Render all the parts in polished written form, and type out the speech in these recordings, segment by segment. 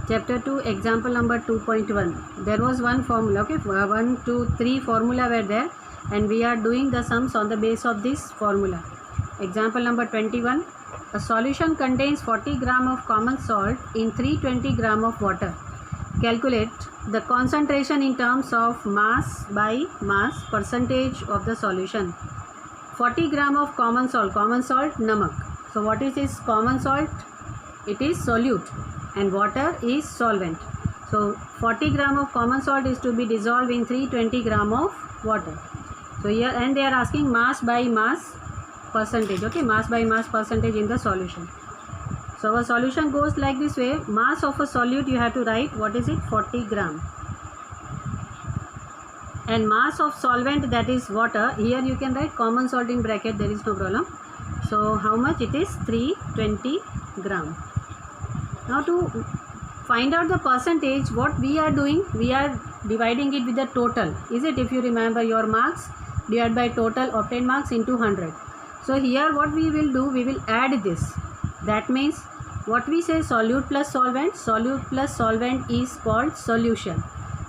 Chapter 2, example number 2.1. There was one formula, okay, 1, 2, 3 formula were there, and we are doing the sums on the base of this formula. Example number 21. A solution contains 40 gram of common salt in 320 gram of water. Calculate the concentration in terms of mass by mass percentage of the solution. 40 gram of common salt namak. So what is this common salt? It is solute and water is solvent. So 40 gram of common salt is to be dissolved in 320 gram of water. So here, and they are asking mass by mass percentage, okay, mass by mass percentage in the solution. So our solution goes like this way. Mass of a solute you have to write, what is it, 40 gram, and mass of solvent, that is water, here you can write common salt in bracket, there is no problem. So how much it is? 320 gram. Now to find out the percentage, what we are doing, we are dividing it with the total, is it? If you remember, your marks divided by total obtained marks into 100. So here what we will do, we will add this. That means what we say, solute plus solvent is called solution.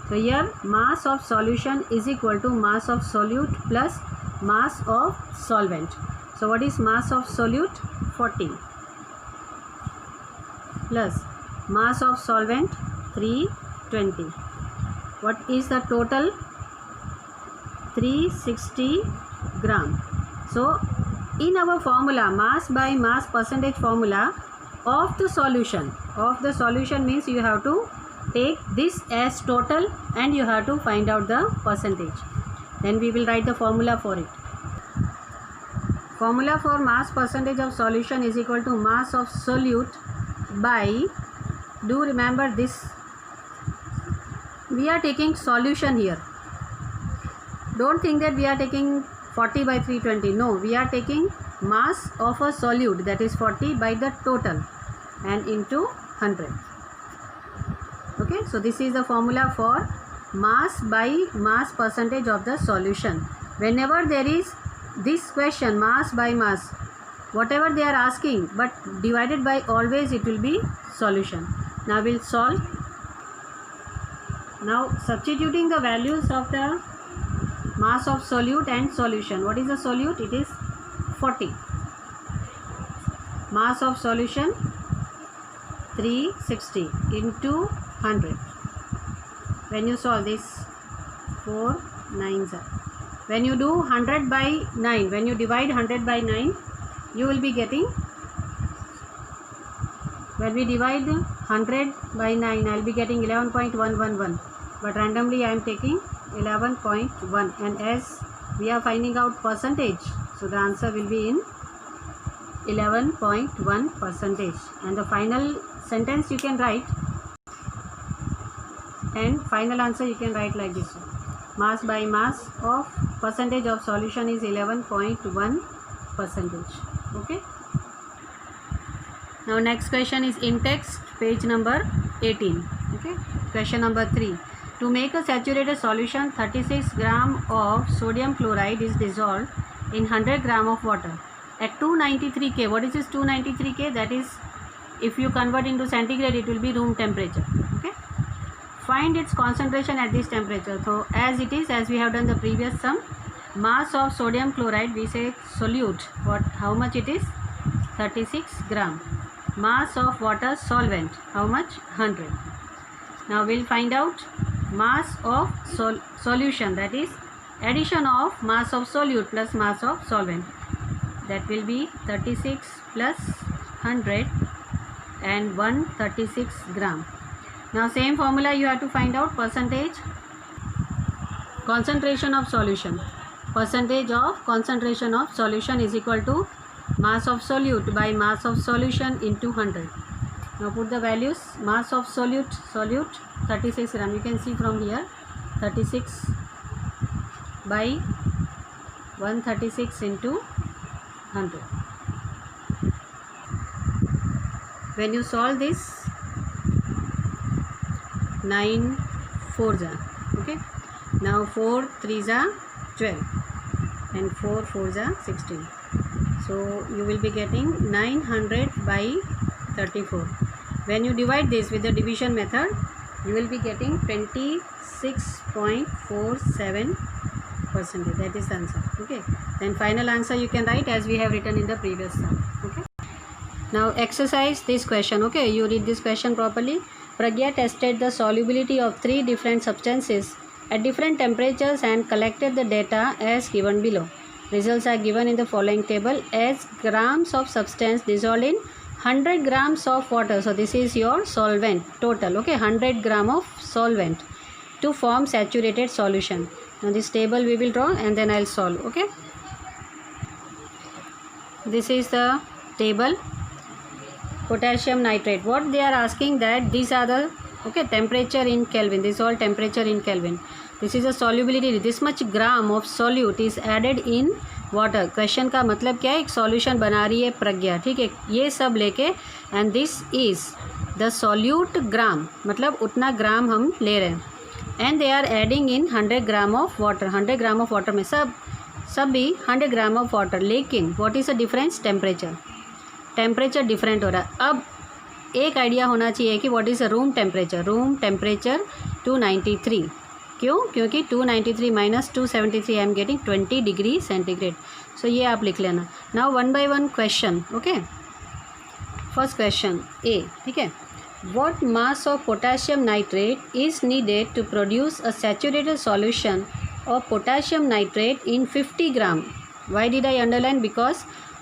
So here mass of solution is equal to mass of solute plus mass of solvent. So what is mass of solute? 40 plus mass of solvent 320. What is the total? 360 gram. So in our formula, mass by mass percentage formula of the solution means you have to take this as total and you have to find out the percentage. Then we will write the formula for it. Formula for mass percentage of solution is equal to mass of solute by, do remember this, we are taking solution here. Don't think that we are taking 40 by 320. No, we are taking mass of a solute, that is 40 by the total and into 100. Okay, so this is the formula for mass by mass percentage of the solution. Whenever there is this question, mass by mass, whatever they are asking, but divided by, always it will be solution. Now we'll solve. Now substituting the values of the mass of solute and solution. What is the solute? It is 40. Mass of solution 360 into 100. When you solve this, 4 9s are. When you do 100 by 9, when you divide 100 by 9, you will be getting, when we divide 100 by 9, I will be getting 11.111, but randomly I am taking 11.1, and as we are finding out percentage, so the answer will be in 11.1 percentage. And the final sentence you can write, and final answer you can write like this: mass by mass of percentage of solution is 11.1 percentage. Okay. Now next question is in text, page number 18. Okay. Question number 3. To make a saturated solution, 36 gram of sodium chloride is dissolved in 100 gram of water at 293 K. What is this 293 K? That is, if you convert into centigrade, it will be room temperature. Okay. Find its concentration at this temperature. So as it is, as we have done the previous sum, mass of sodium chloride, we say solute, what, how much it is? 36 gram. Mass of water solvent, how much? 100. Now we'll find out mass of solution, that is addition of mass of solute plus mass of solvent. That will be 36 plus 100 and 136 gram. Now same formula you have to find out percentage concentration of solution. Percentage of concentration of solution is equal to mass of solute by mass of solution into 100. Now put the values. Mass of solute 36 gram. You can see from here, 36 by 136 into 100. When you solve this, 9 4s are, okay. Now 4 3s are 12 and 4 4s are 16. So you will be getting 900 by 34. When you divide this with the division method, you will be getting 26.47%. That is the answer. Okay. Then final answer you can write as we have written in the previous sum. Okay. Now exercise this question. Okay. You read this question properly. Pragya tested the solubility of 3 different substances at different temperatures and collected the data as given below. Results are given in the following table as grams of substance dissolved in 100 grams of water. So this is your solvent total. Okay, 100 gram of solvent to form saturated solution. Now this table we will draw and then I'll solve. Okay, this is the table. Potassium nitrate, what they are asking that these are the temperature in Kelvin. This is all temperature in Kelvin. This is a solubility, this much gram of solute is added in water. Question का मतलब क्या है, एक solution बना रही है प्रज्ञा, ठीक है, ये सब लेके and this is the solute gram, मतलब उतना ग्राम हम ले रहे हैं and they are adding in 100 gram of water. 100 gram of water में सब भी 100 ग्राम ऑफ वाटर, लेकिन what is the difference, temperature different हो रहा है. अब एक आइडिया होना चाहिए कि what is the room temperature 293. क्यों, क्योंकि 293 minus 273 I am getting 20 degree centigrade. सो ये आप लिख लेना. Now 1 by 1 question. Okay, first question A, ठीक है. What mass of potassium nitrate is needed to produce a saturated solution of potassium nitrate in 50 gram. Why did I underline, because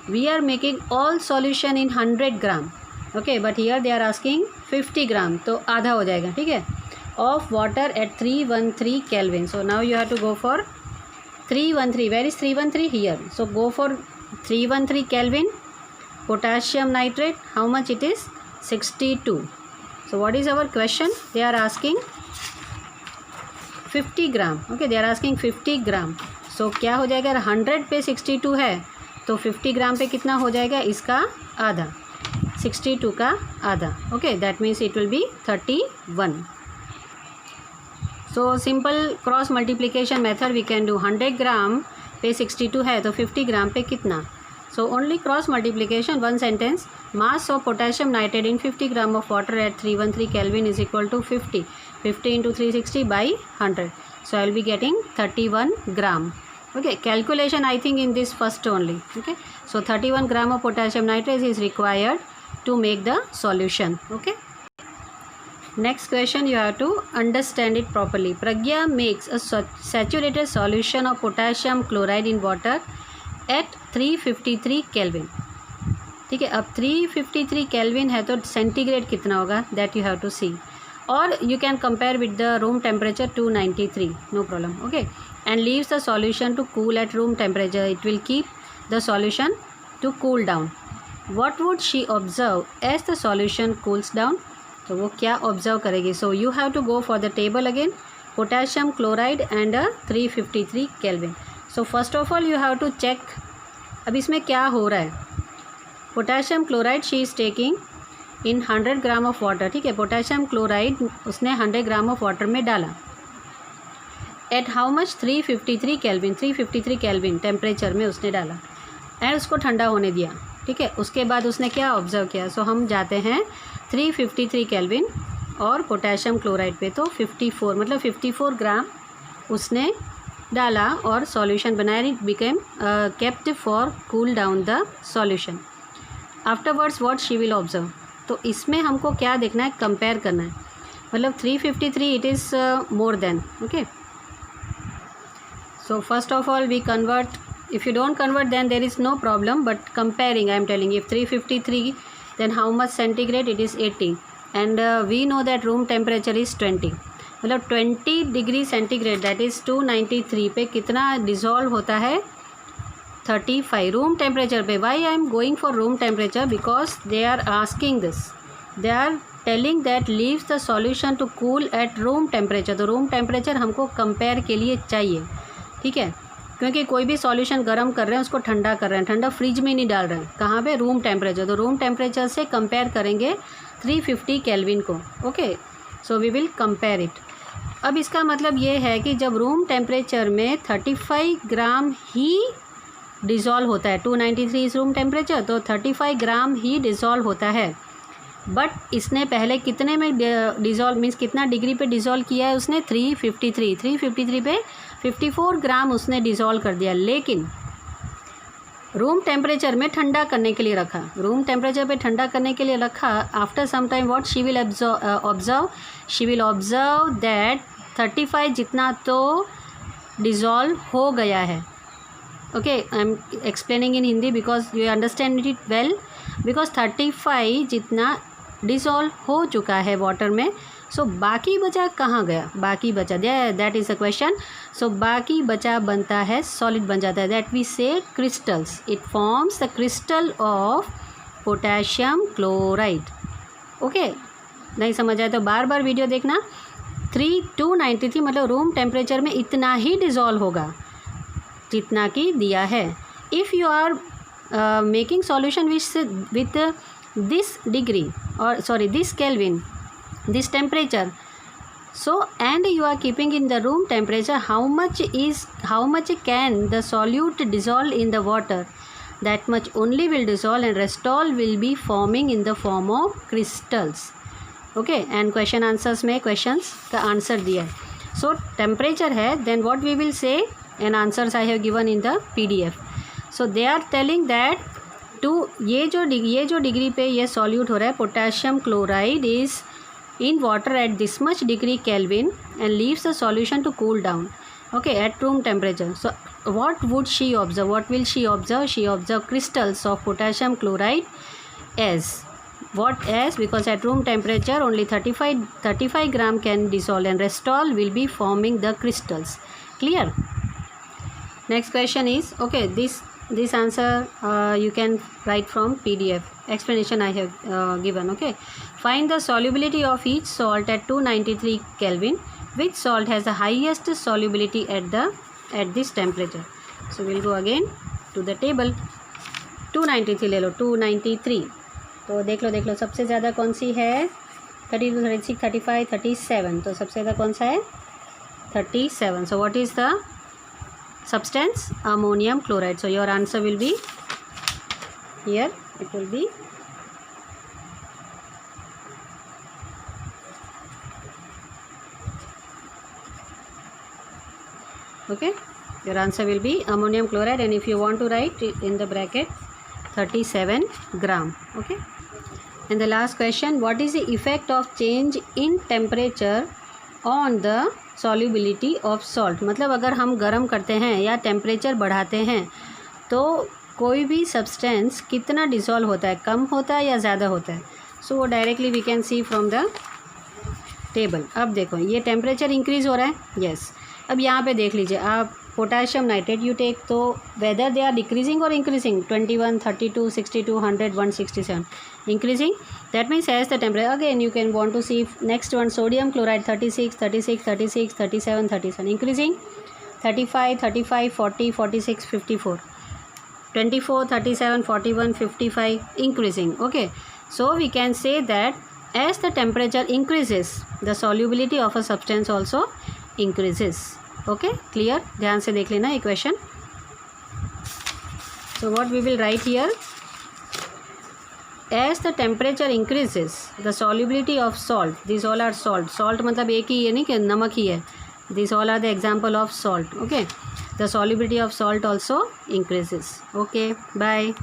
we are making all solution in 100 gram. Okay, but here they are asking 50 gram, तो आधा हो जाएगा, ठीक है, of water at 313 Kelvin. So now you have to go for 313. Where is 313? Here. So go for 313 Kelvin. Potassium nitrate, how much it is? 62. So what is our question? They are asking 50 gram. Okay, they are asking 50 gram. So क्या हो जाएगा, 100 पे 62 है तो 50 gram पे कितना हो जाएगा, इसका आधा, 62 का आधा. Okay, that means it will be 31. So simple cross multiplication method we can do. 100 gram पे 62 है तो 50 ग्राम पे कितना. So only cross multiplication. One sentence, mass of potassium nitrate in 50 gram of water at 313 kelvin is equal to 50 into 360 by 100. So I will be getting 31 gram. Okay, calculation I think in this first only. Okay, so 31 gram of potassium nitrate is required to make the solution. Okay, next question you have to understand it properly. Pragya makes a saturated solution of potassium chloride in water at 353 Kelvin. ठीक है, अब 353 Kelvin है तो centigrade कितना होगा, that you have to see, or you can compare with the room temperature 293, no problem. Okay, and leaves the solution to cool at room temperature. It will keep the solution to cool down. What would she observe as the solution cools down? तो वो क्या observe करेगी. So you have to go for the table again. Potassium chloride and 353 kelvin. So first of all you have to check अब इसमें क्या हो रहा है. Potassium chloride she is taking in 100 gram of water. ठीक है, potassium chloride उसने 100 gram of water में डाला at how much, 353 kelvin. 353 kelvin temperature में उसने डाला एंड उसको ठंडा होने दिया. ठीक है, उसके बाद उसने क्या ऑब्जर्व किया. सो हम जाते हैं 353 केल्विन और पोटेशियम क्लोराइड पे, तो 54 मतलब 54 ग्राम उसने डाला और सॉल्यूशन बनाया. It became kept for cool down the solution. Afterwards what she will observe. तो इसमें हमको क्या देखना है, कंपेयर करना है. मतलब 353 it is more than. Okay, so first of all we convert. If you don't convert then there is no problem, but comparing I am telling you, if 353 then how much centigrade, it is 80 and we know that room temperature is 20. मतलब 20 degree centigrade that is 293 पे कितना dissolve होता है, 35 room temperature पे. Why I am going for room temperature, because they are asking this, they are telling that leaves the solution to cool at room temperature. तो room temperature हमको compare के लिए चाहिए. ठीक है, क्योंकि कोई भी सॉल्यूशन गर्म कर रहे हैं उसको ठंडा कर रहे हैं, ठंडा फ्रिज में नहीं डाल रहे हैं. कहाँ पे, रूम टेम्परेचर. तो रूम टेम्परेचर से कंपेयर करेंगे 350 केल्विन को. Okay, so we will compare it. अब इसका मतलब ये है कि जब रूम टेम्परेचर में 35 ग्राम ही डिज़ोल्व होता है, 293 इज़ रूम टेम्परेचर, तो 35 ग्राम ही डिज़ोल्व होता है. बट इसने पहले कितने में डिज़ोल्व मीन्स कितना डिग्री पे डिज़ोल्व किया है उसने 353 पे 54 ग्राम उसने डिज़ोल्व कर दिया, लेकिन रूम टेम्परेचर में ठंडा करने के लिए रखा, रूम टेम्परेचर पे ठंडा करने के लिए रखा। After some time what she will observe that 35 जितना तो डिज़ोल्व हो गया है। Okay, I am explaining in Hindi because you understand it well. Because 35 जितना डिज़ोल्व हो चुका है वाटर में, सो बाकी बचा कहाँ गया, बाकी बचा दैट इज़ अ क्वेश्चन। सो बाकी बचा बनता है सॉलिड बन जाता है, दैट वी से crystals, it forms the crystal of potassium chloride. Okay, नहीं समझ आए तो बार बार वीडियो देखना। 293 मतलब रूम टेम्परेचर में इतना ही डिज़ोल्व होगा जितना कि दिया है। If you are making solution with this degree और sorry this kelvin, this temperature, so and you are keeping in the room temperature, how much can the solute dissolve in the water, that much only will dissolve and rest all will be forming in the form of crystals. Okay, and question answers में questions का answer दिया है। so temperature है, then what we will say, and answers I have given in the PDF. so they are telling that to ये जो degree पे ये solute हो रहा है potassium chloride is in water at this much degree Kelvin and leaves the solution to cool down, okay, at room temperature. So what would she observe, what will she observe? She observe crystals of potassium chloride as what, as because at room temperature only 35 gram can dissolve and rest all will be forming the crystals. Clear? Next question is, okay, this answer you can write from PDF explanation I have given. Okay, find the solubility of each salt at 293 Kelvin. Which salt has the highest solubility at this temperature? So we'll go again to the table. 293 ले लो, 293 तो देख लो सबसे ज़्यादा कौन सी है, 32, 36, 35, 37, तो सबसे ज़्यादा कौन सा है 37. So what is the substance? Ammonium chloride. So your answer will be here, it will be okay, your answer will be ammonium chloride, and if you want to write in the bracket 37 gram. Okay, and the last question, what is the effect of change in temperature on the solubility of salt? मतलब अगर हम गर्म करते हैं या temperature बढ़ाते हैं तो कोई भी सब्सटेंस कितना डिज़ोल्व होता है, कम होता है या ज़्यादा होता है? सो वो directly we can see from the table. अब देखो ये टेम्परेचर इंक्रीज़ हो रहा है, यस. अब यहाँ पे देख लीजिए आप, पोटेशियम नाइट्रेट यू टेक, तो वेदर दे आर डिक्रीजिंग और increasing, 21, 32, 62, 100, 167 increasing, that means as the temperature. Again you can want to see next one, sodium chloride 36, 36, 36, 37, 37 increasing, 35, 35, 40, 46, 54, 24, 37, 41, 55 increasing. Okay, so we can say that as the temperature increases, the solubility of a substance also increases. Okay, clear? ध्यान से देख लेना equation. So what we will write here, as the temperature increases, the solubility of salt, these all are salt मतलब एक ही है नहीं कि नमक ही है, these all are the example of salt. Okay, the solubility of salt also increases. Okay, bye.